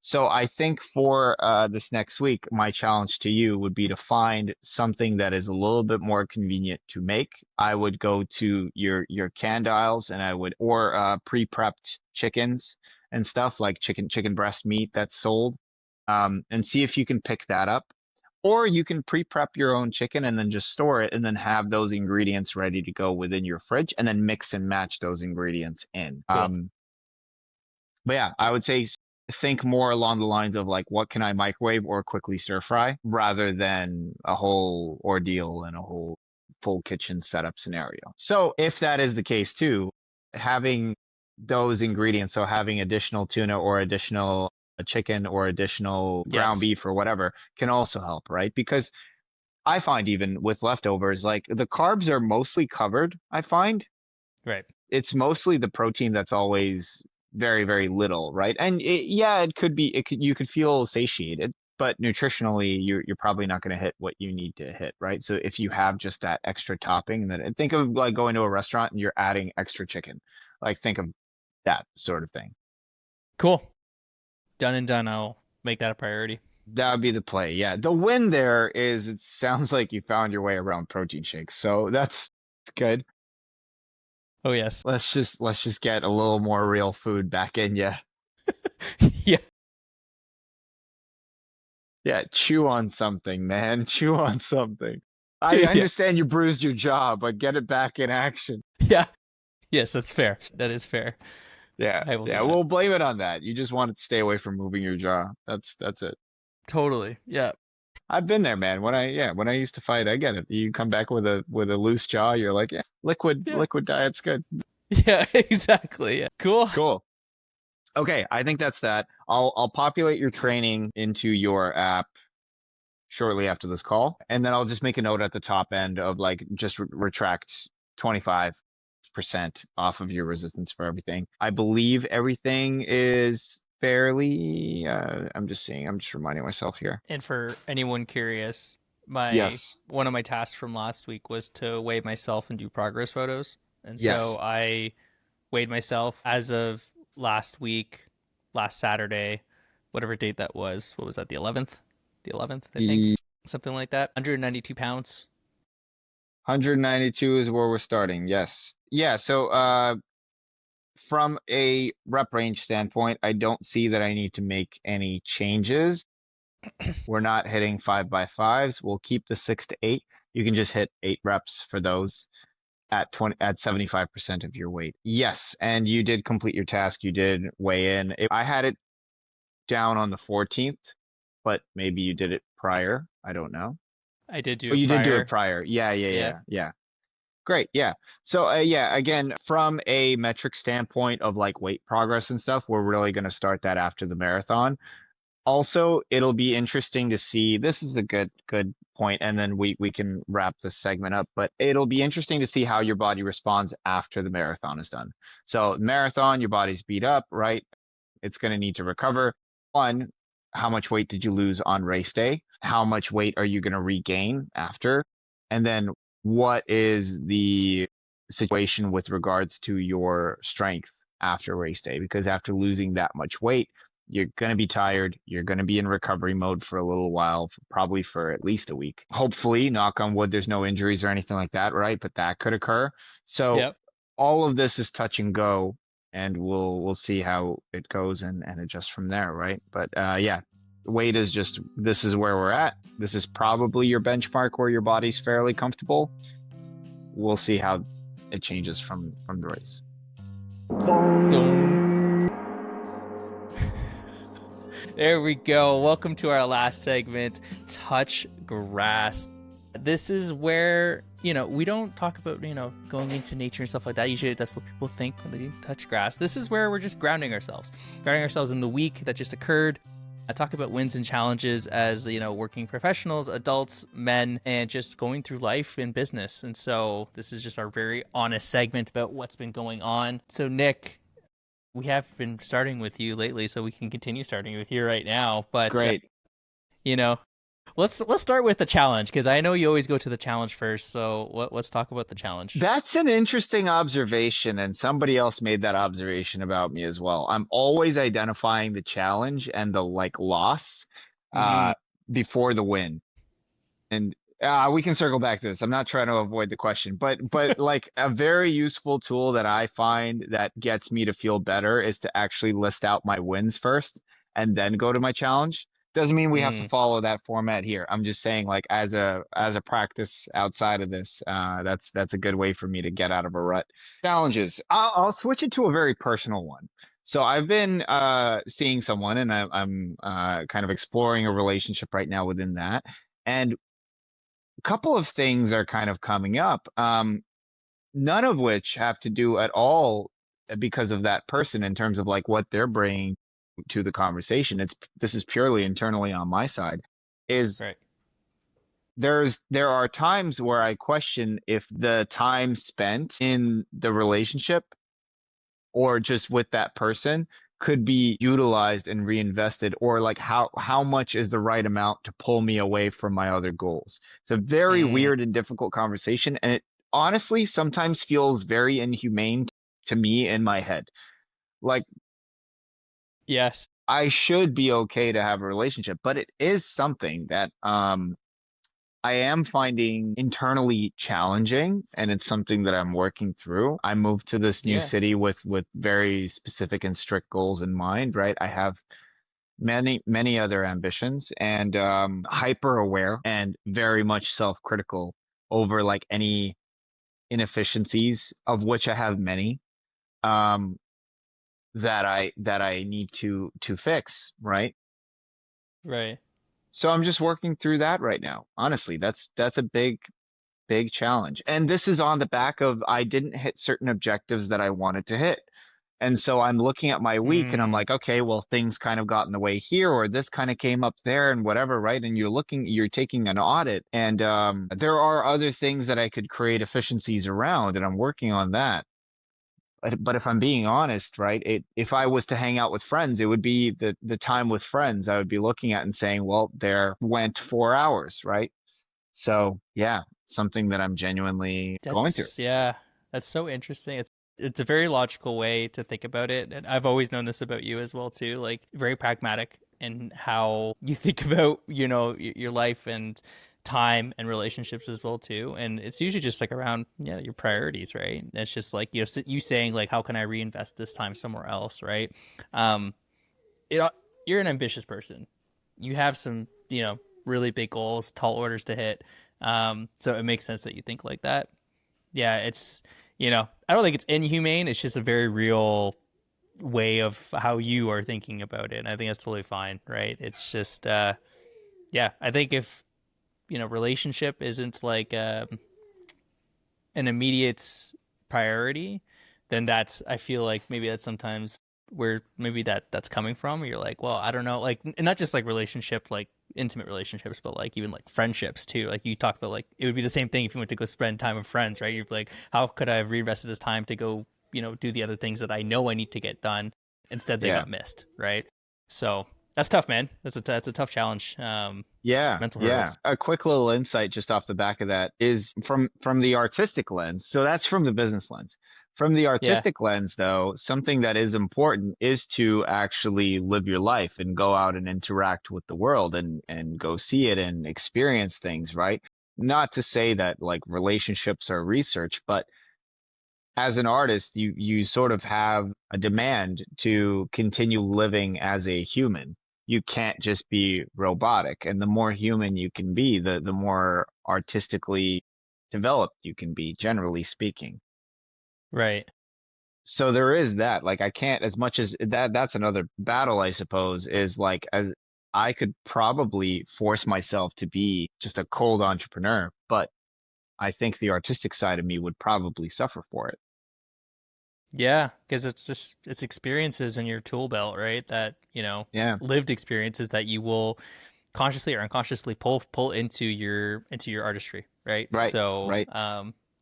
So I think for this next week, my challenge to you would be to find something that is a little bit more convenient to make. I would go to your canned aisles, and I would, or pre-prepped chickens and stuff like chicken breast meat that's sold, and see if you can pick that up. Or you can pre-prep your own chicken and then just store it and then have those ingredients ready to go within your fridge and then mix and match those ingredients in.
Cool.
But yeah, I would say think more along the lines of like, what can I microwave or quickly stir fry rather than a whole ordeal and a whole full kitchen setup scenario. So if that is the case too, having those ingredients, so having additional tuna or additional chicken or additional ground
Yes.
beef or whatever can also help, right? Because I find even with leftovers, like the carbs are mostly covered, I find
Right.
it's mostly the protein that's always very, very little, right? And yeah, it could be, you could feel satiated, but nutritionally, you're probably not going to hit what you need to hit, right? So if you have just that extra topping, then think of like going to a restaurant and you're adding extra chicken, like think of that sort of thing.
Cool. Done and done. I'll make that a priority.
That would be the play. Yeah. The win there is it sounds like you found your way around protein shakes. So that's good.
Oh yes.
Let's just get a little more real food back in you.
Yeah.
Yeah, chew on something, man. Chew on something. I
Yeah.
understand you bruised your jaw, but get it back in action.
Yeah. Yes, that's fair. That is fair.
Yeah,
I will do
yeah.
that.
We'll blame it on that. You just wanted to stay away from moving your jaw. That's it.
Totally. Yeah.
I've been there, man. When I used to fight, I get it. You come back with a loose jaw, you're like, yeah, liquid
Yeah.
liquid diet's good.
Yeah, exactly. Yeah. Cool.
Cool. Okay, I think that's that. I'll populate your training into your app shortly after this call, and then I'll just make a note at the top end of like just retract 25 percent off of your resistance for everything. I believe everything is fairly, I'm just seeing, I'm just reminding myself here.
And for anyone curious, my
Yes.
one of my tasks from last week was to weigh myself and do progress photos. And so
Yes.
I weighed myself as of last week, last Saturday, whatever date that was. What was that? The 11th? The 11th, I think.
The
Something like that. 192 pounds.
192 is where we're starting. Yes. Yeah. So, from a rep range standpoint, I don't see that I need to make any changes. We're not hitting 5x5s. We'll keep the 6 to 8. You can just hit 8 reps for those at 75% of your weight. Yes, and you did complete your task. You did weigh in. I had it down on the 14th, but maybe you did it prior. I don't know.
I did do
Oh,
it
you did do it
prior.
prior. Yeah, yeah,
Yeah.
yeah, yeah. Great. Yeah. So, yeah, again, from a metric standpoint of like weight progress and stuff, we're really going to start that after the marathon. Also, it'll be interesting to see. This is a good point, and then we can wrap this segment up. But it'll be interesting to see how your body responds after the marathon is done. So, marathon, your body's beat up, right? It's going to need to recover. One, how much weight did you lose on race day? How much weight are you going to regain after? And then what is the situation with regards to your strength after race day? Because after losing that much weight, you're going to be tired. You're going to be in recovery mode for a little while, probably for at least a week. Hopefully, knock on wood, there's no injuries or anything like that, right? But that could occur. So
Yep.
all of this is touch and go, and we'll see how it goes and adjust from there, right? But yeah, weight is just, this is where we're at. This is probably your benchmark where your body's fairly comfortable. We'll see how it changes from the race.
There we go. Welcome to our last segment, Touch Grass. This is where, we don't talk about, going into nature and stuff like that. Usually that's what people think when they touch grass. This is where we're just grounding ourselves in the week that just occurred. I talk about wins and challenges as, working professionals, adults, men, and just going through life in business. And so this is just our very honest segment about what's been going on. So, Nick, we have been starting with you lately, so we can continue starting with you right now. But
Great.
you know, let's start with the challenge because I know you always go to the challenge first. So let's talk about the challenge.
That's an interesting observation, and somebody else made that observation about me as well. I'm always identifying the challenge and the like loss
Mm-hmm.
uh before the win. And we can circle back to this. I'm not trying to avoid the question, but like a very useful tool that I find that gets me to feel better is to actually list out my wins first and then go to my challenge. Doesn't mean we have to
Mm,
follow that format here. I'm just saying like as a practice outside of this, that's a good way for me to get out of a rut. Challenges. I'll switch it to a very personal one. So I've been seeing someone and I'm kind of exploring a relationship right now within that. And couple of things are kind of coming up, none of which have to do at all because of that person in terms of like what they're bringing to the conversation. This is purely internally on my side. Is
right.
there are times where I question if the time spent in the relationship or just with that person could be utilized and reinvested, or like how much is the right amount to pull me away from my other goals. It's a very
Mm,
weird and difficult conversation, and it honestly sometimes feels very inhumane to me in my head. Like
yes.
I should be okay to have a relationship, but it is something that I am finding internally challenging, and it's something that I'm working through. I moved to this new
Yeah.
city with very specific and strict goals in mind, right? I have many other ambitions, and hyper aware and very much self-critical over like any inefficiencies, of which I have many, um, that I need to fix, right?
Right.
So I'm just working through that right now. Honestly, that's a big challenge. And this is on the back of I didn't hit certain objectives that I wanted to hit. And so I'm looking at my week and I'm
Mm,
like, okay, well, things kind of got in the way here, or this kind of came up there and whatever, right? And you're taking an audit, and there are other things that I could create efficiencies around, and I'm working on that. But if I'm being honest, right, if I was to hang out with friends, it would be the time with friends I would be looking at and saying, well, there went 4 hours, right? So yeah, something that I'm genuinely going through.
Yeah, that's so interesting. It's a very logical way to think about it, and I've always known this about you as well too. Like very pragmatic in how you think about your life and time and relationships as well too. And it's usually just like around your priorities, right? It's just like you saying like how can I reinvest this time somewhere else, right? Um, it, you're an ambitious person. You have some really big goals, tall orders to hit. So it makes sense that you think like that. Yeah, it's I don't think it's inhumane. It's just a very real way of how you are thinking about it. And I think that's totally fine, right? It's just yeah, I think if relationship isn't like an immediate priority, then that's I feel like maybe that's sometimes where maybe that's coming from. Where you're like, well, I don't know, like, and not just like relationship, like intimate relationships, but like even like friendships too. Like you talked about, like it would be the same thing if you went to go spend time with friends, right? You're like, how could I have reinvested this time to go, do the other things that I know I need to get done? Instead, they
Yeah.
got missed, right? So that's tough, man. That's a tough challenge.
Yeah,
Mental
yeah.
hurdles.
A quick little insight just off the back of that is from the artistic lens. So that's from the business lens. From the
Yeah.
artistic lens, though, something that is important is to actually live your life and go out and interact with the world and go see it and experience things, right? Not to say that like relationships are research, but as an artist, you sort of have a demand to continue living as a human. You can't just be robotic. And the more human you can be, the more artistically developed you can be, generally speaking.
Right.
So there is that. Like I can't, as much as that's another battle, I suppose, is like as I could probably force myself to be just a cold entrepreneur, but I think the artistic side of me would probably suffer for it.
Yeah, because it's experiences in your tool belt, right? That
Yeah.
lived experiences that you will consciously or unconsciously pull into your artistry, right?
Right.
So,
Right.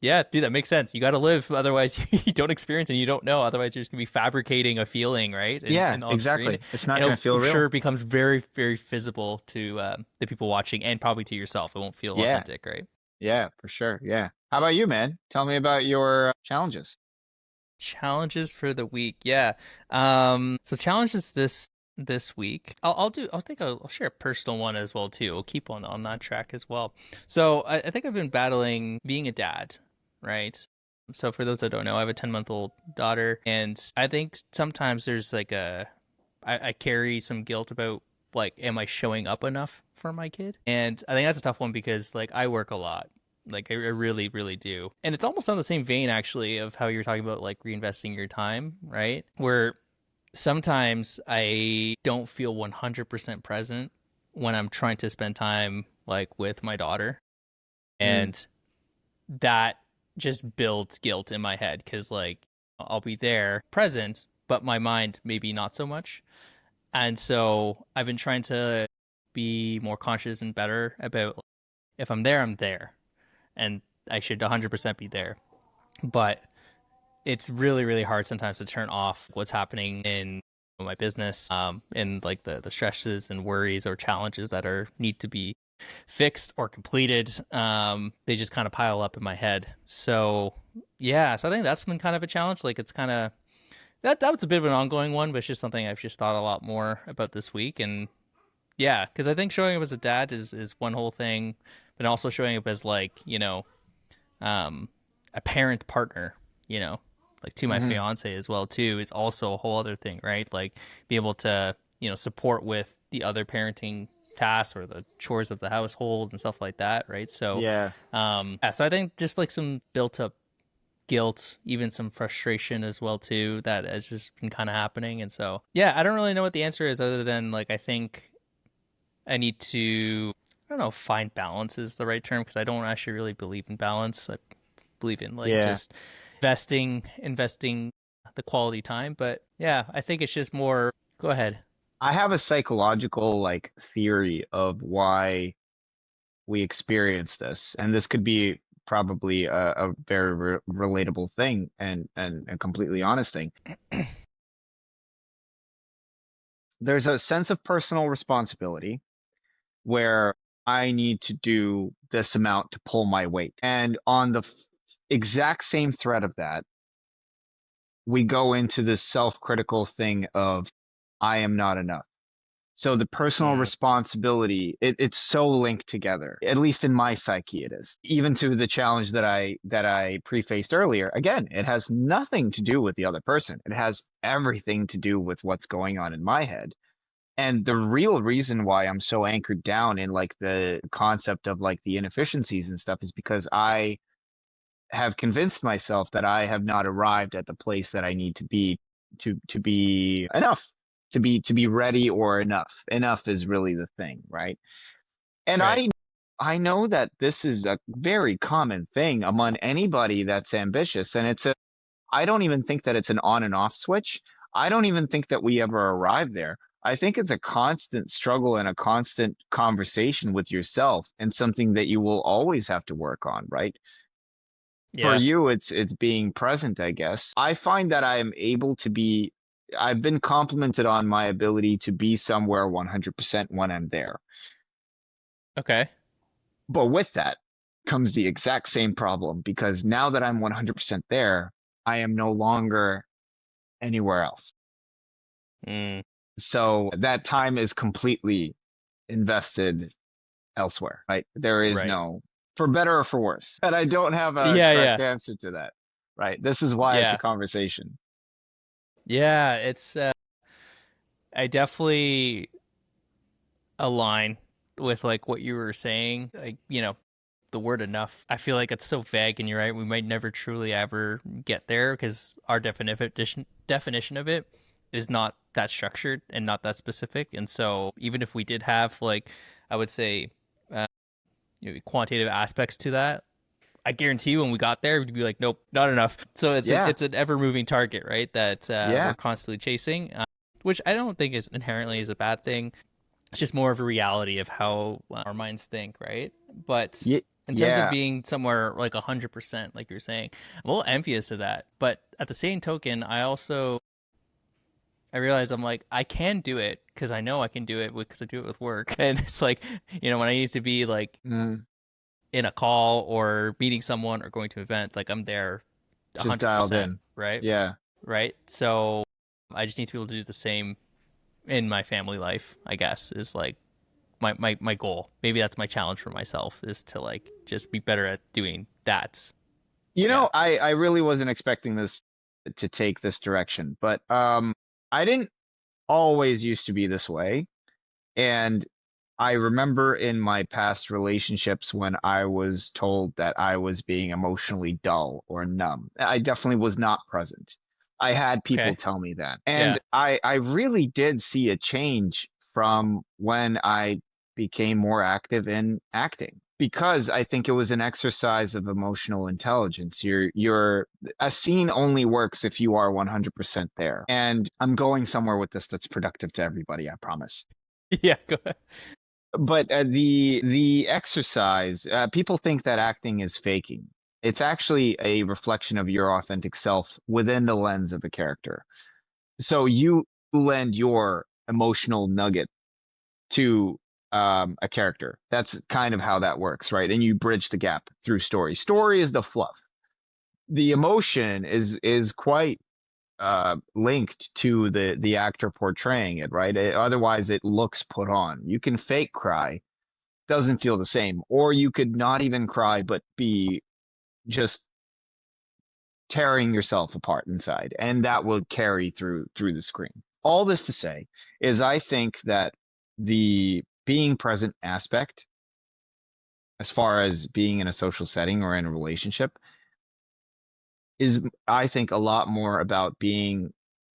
yeah, dude, that makes sense. You got to live, otherwise you don't experience and you don't know. Otherwise, you're just gonna be fabricating a feeling, right?
Yeah,
And on screen,
exactly. It's not
and
going to feel
I'm
real.
sure it becomes very, very visible to the people watching and probably to yourself. It won't feel
Yeah,
authentic, right?
yeah, for sure. Yeah. How about you, man? Tell me about your challenges.
Challenges for the week. Yeah. So challenges this week. I'll share a personal one as well too. We'll keep on that track as well. So I think I've been battling being a dad, right? So for those that don't know, I have a 10-month-old daughter, and I think sometimes there's like I carry some guilt about like, am I showing up enough for my kid? And I think that's a tough one because like I work a lot. Like I really, really do. And it's almost on the same vein actually of how you're talking about like reinvesting your time, right? Where sometimes I don't feel 100% present when I'm trying to spend time like with my daughter.
Mm,
And that just builds guilt in my head because like I'll be there present, but my mind maybe not so much. And so I've been trying to be more conscious and better about if I'm there, I'm there. And I should 100% be there. But it's really, really hard sometimes to turn off what's happening in my business, and like the stresses and worries or challenges that are need to be fixed or completed. They just kind of pile up in my head. So yeah, so I think that's been kind of a challenge. Like it's kind of that was a bit of an ongoing one, but it's just something I've just thought a lot more about this week. And yeah, because I think showing up as a dad is one whole thing, but also showing up as like um, a parent partner, like to my
hmm.
fiance as well too, is also a whole other thing, right? Like be able to support with the other parenting tasks or the chores of the household and stuff like that, right? So
Yeah.
yeah, so I think just like some built up guilt, even some frustration as well too, that has just been kind of happening. And so yeah, I don't really know what the answer is other than like I think I need to, I don't know, find balance is the right term because I don't actually really believe in balance. I believe in like
Yeah.
just investing the quality time. But yeah, I think it's just more. Go ahead.
I have a psychological like theory of why we experience this, and this could be probably a very relatable thing and a completely honest thing. There's a sense of personal responsibility where I need to do this amount to pull my weight. And on the exact same thread of that, we go into this self-critical thing of I am not enough. So the personal
Mm,
responsibility, it's so linked together. At least in my psyche it is. Even to the challenge that I prefaced earlier, again, it has nothing to do with the other person. It has everything to do with what's going on in my head. And the real reason why I'm so anchored down in like the concept of like the inefficiencies and stuff is because I have convinced myself that I have not arrived at the place that I need to be enough, to be ready or enough. Enough is really the thing, right? And
right.
I know that this is a very common thing among anybody that's ambitious, and I don't even think that it's an on and off switch. I don't even think that we ever arrive there. I think it's a constant struggle and a constant conversation with yourself and something that you will always have to work on, right? For
Yeah.
you, it's being present, I guess. I find that I am able to be, I've been complimented on my ability to be somewhere 100% when I'm there.
Okay.
But with that comes the exact same problem because now that I'm 100% there, I am no longer anywhere else.
Mm,
So that time is completely invested elsewhere, right? There is
right.
no, for better or for worse. And I don't have a
Yeah,
correct
yeah.
answer to that, right? This is why it's a
Yeah.
conversation.
Yeah, it's I definitely align with like what you were saying. Like, the word enough. I feel like it's so vague, and you're right. We might never truly ever get there because our definition of it is not that structured and not that specific. And so, even if we did have like, I would say, uh, quantitative aspects to that, I guarantee you when we got there, we'd be like, nope, not enough. So
Yeah,
it's an ever moving target, right? That we're
yeah,
constantly chasing, which I don't think is inherently is a bad thing. It's just more of a reality of how our minds think, right? But in terms of
yeah.
being somewhere like 100%, like you're saying, I'm a little envious of that. But at the same token, I realize I'm like I can do it because I know I can do it because I do it with work, and it's like when I need to be like
Mm,
in a call or meeting someone or going to an event, like I'm there
just dialed
100%,
in.
right?
Yeah.
Right. So I just need to be able to do the same in my family life, I guess, is like my goal. Maybe that's my challenge for myself is to like just be better at doing that.
You
Yeah.
know, I really wasn't expecting this to take this direction, but I didn't always used to be this way. And I remember in my past relationships when I was told that I was being emotionally dull or numb. I definitely was not present. I had people
Okay.
tell me that.
Yeah.
And I really did see a change from when I became more active in acting because I think it was an exercise of emotional intelligence. A scene only works if you are 100% there. And I'm going somewhere with this that's productive to everybody, I promise.
Yeah. Go ahead.
But the exercise, people think that acting is faking. It's actually a reflection of your authentic self within the lens of a character. So you lend your emotional nugget to a character. That's kind of how that works, right? And you bridge the gap through story. Story is the fluff. The emotion is quite linked to the actor portraying it, right? Otherwise, it looks put on. You can fake cry, doesn't feel the same. Or you could not even cry, but be just tearing yourself apart inside, and that will carry through the screen. All this to say is I think that the being present aspect, as far as being in a social setting or in a relationship, is I think a lot more about being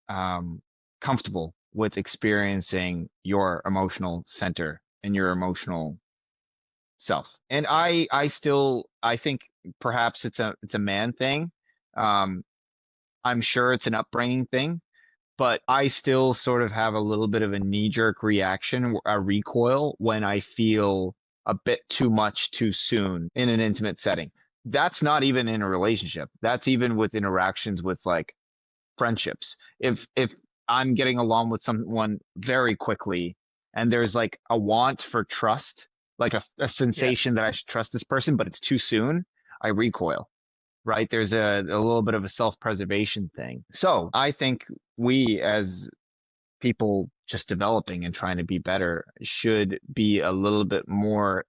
um, comfortable with experiencing your emotional center and your emotional self. And I think perhaps it's a man thing. Um, I'm sure it's an upbringing thing, but I still sort of have a little bit of a knee-jerk reaction, a recoil when I feel a bit too much too soon in an intimate setting. that's not even in a relationship. That's even with interactions with like friendships. If I'm getting along with someone very quickly and there's like a want for trust, like a
Yeah.
sensation that I should trust this person, but it's too soon, I recoil, right? There's a little bit of a self-preservation thing. So I think we as people just developing and trying to be better should be a little bit more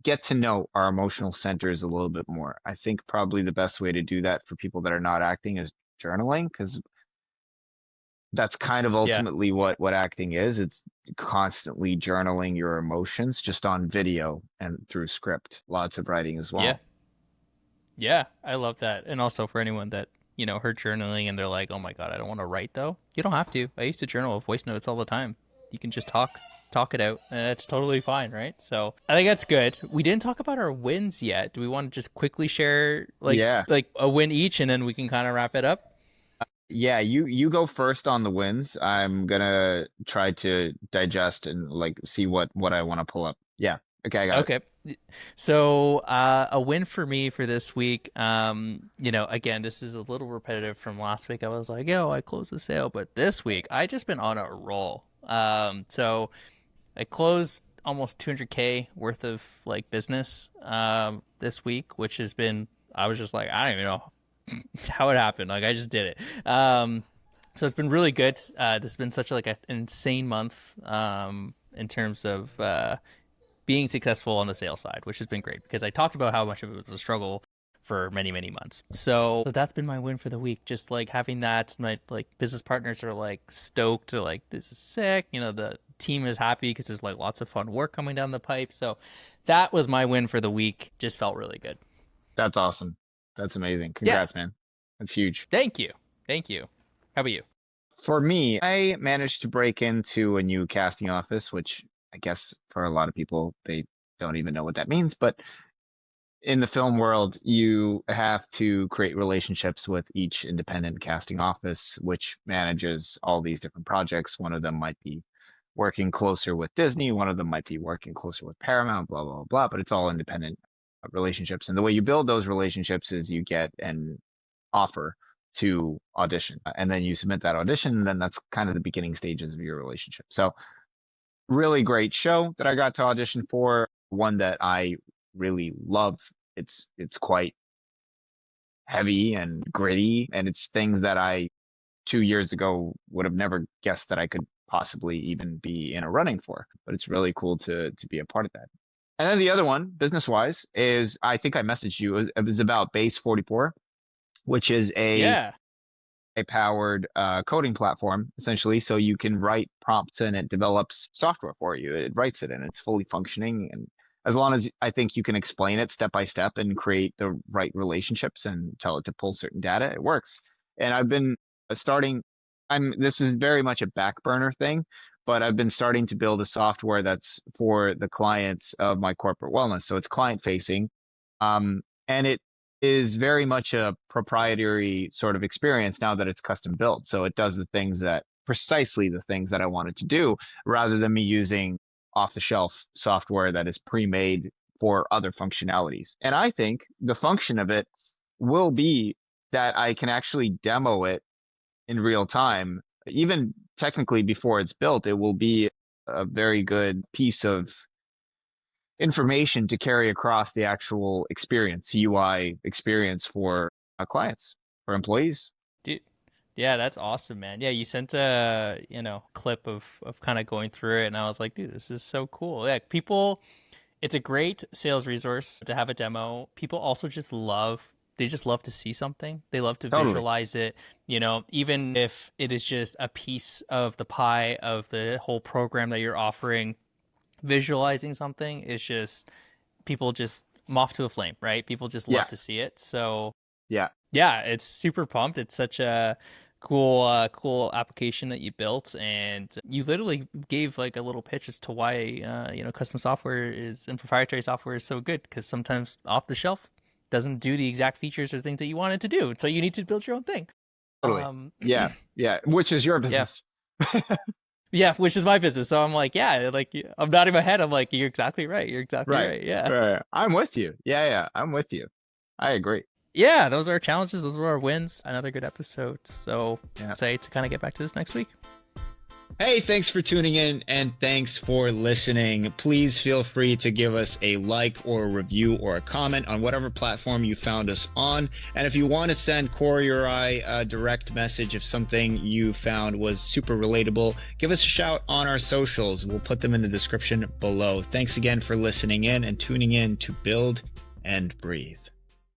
get to know our emotional centers a little bit more. I think probably the best way to do that for people that are not acting is journaling, because that's kind of
Yeah.
ultimately what acting is. It's constantly journaling your emotions just on video and through script. Lots of writing as
Yeah.
well.
Yeah. I love that. And also for anyone that, heard journaling and they're like, oh my God, I don't want to write though. You don't have to. I used to journal with voice notes all the time. You can just talk it out and it's totally fine, right? So I think that's good. We didn't talk about our wins yet. Do we want to just quickly share
Yeah.
like a win each and then we can kind of wrap it up?
Yeah, you go first on the wins. I'm gonna try to digest and like see what I want to pull up. Yeah. Okay, I got it.
Okay. So, a win for me for this week. Again, this is a little repetitive from last week. I was like, yo, I closed the sale, but this week I just been on a roll. So I closed almost 200K worth of like business this week, which has been, I was just like, I don't even know how it happened. Like I just did it. So it's been really good. This has been such like an insane month in terms of being successful on the sales side, which has been great because I talked about how much of it was a struggle for many, many months. So that's been my win for the week. Just like having that, my like business partners are like stoked. They're like, this is sick. The team is happy because there's like lots of fun work coming down the pipe. So that was my win for the week. Just felt really good.
That's awesome. That's amazing.
Yeah.
Congrats, man. That's huge.
Thank you. Thank you. How about you?
For me, I managed to break into a new casting office, which I guess for a lot of people, they don't even know what that means. But in the film world, you have to create relationships with each independent casting office, which manages all these different projects. One of them might be working closer with Disney, one of them might be working closer with Paramount, blah, blah, blah. But it's all independent relationships. And the way you build those relationships is you get an offer to audition, and then you submit that audition, and then that's kind of the beginning stages of your relationship. So really great show that I got to audition for, one that I really love. It's quite heavy and gritty, and it's things that I 2 years ago would have never guessed that I could possibly even be in a running for. But it's really cool to be a part of that. And then the other one, business wise, is I think I messaged you. It was about Base 44, which is
Yeah.
a powered coding platform essentially. So you can write prompts and it develops software for you. It writes it and it's fully functioning. And as long as I think you can explain it step by step and create the right relationships and tell it to pull certain data, it works. And I've been starting. This is very much a back burner thing, but I've been starting to build a software that's for the clients of my corporate wellness. So it's client facing. And it is very much a proprietary sort of experience now that it's custom built. So it does precisely the things that I wanted to do, rather than me using off the shelf software that is pre-made for other functionalities. And I think the function of it will be that I can actually demo it in real time. Even technically before it's built, it will be a very good piece of information to carry across the actual experience, UI experience for clients, for employees.
Dude, yeah, that's awesome, man. Yeah, you sent a, clip of kind of going through it and I was like, dude, this is so cool. Yeah, people, it's a great sales resource to have a demo. People also they just love to see something. They love to
Totally.
visualize it, even if it is just a piece of the pie of the whole program that you're offering. Visualizing something is just people just moth to a flame, right? People just love
Yeah.
to see it. So
Yeah.
yeah, it's super pumped. It's such a cool application that you built, and you literally gave like a little pitch as to why custom software is and proprietary software is so good because sometimes off the shelf doesn't do the exact features or things that you want it to do, so you need to build your own thing.
Totally.
Um,
Yeah. Yeah. Which is your
yeah,
business.
yeah, which is my business. So I'm like, yeah, like I'm nodding my head. I'm like, you're exactly right. You're exactly
Right.
right. Yeah.
Right. I'm with you. Yeah. Yeah. I'm with you. I agree.
Yeah, those are our challenges. Those were our wins. Another good episode. So,
Yeah.
say to kind of get back to this next week.
Hey, thanks for tuning in and thanks for listening. Please feel free to give us a like or a review or a comment on whatever platform you found us on. And if you want to send Cory or I a direct message if something you found was super relatable, give us a shout on our socials. We'll put them in the description below. Thanks again for listening in and tuning in to Build and Breathe.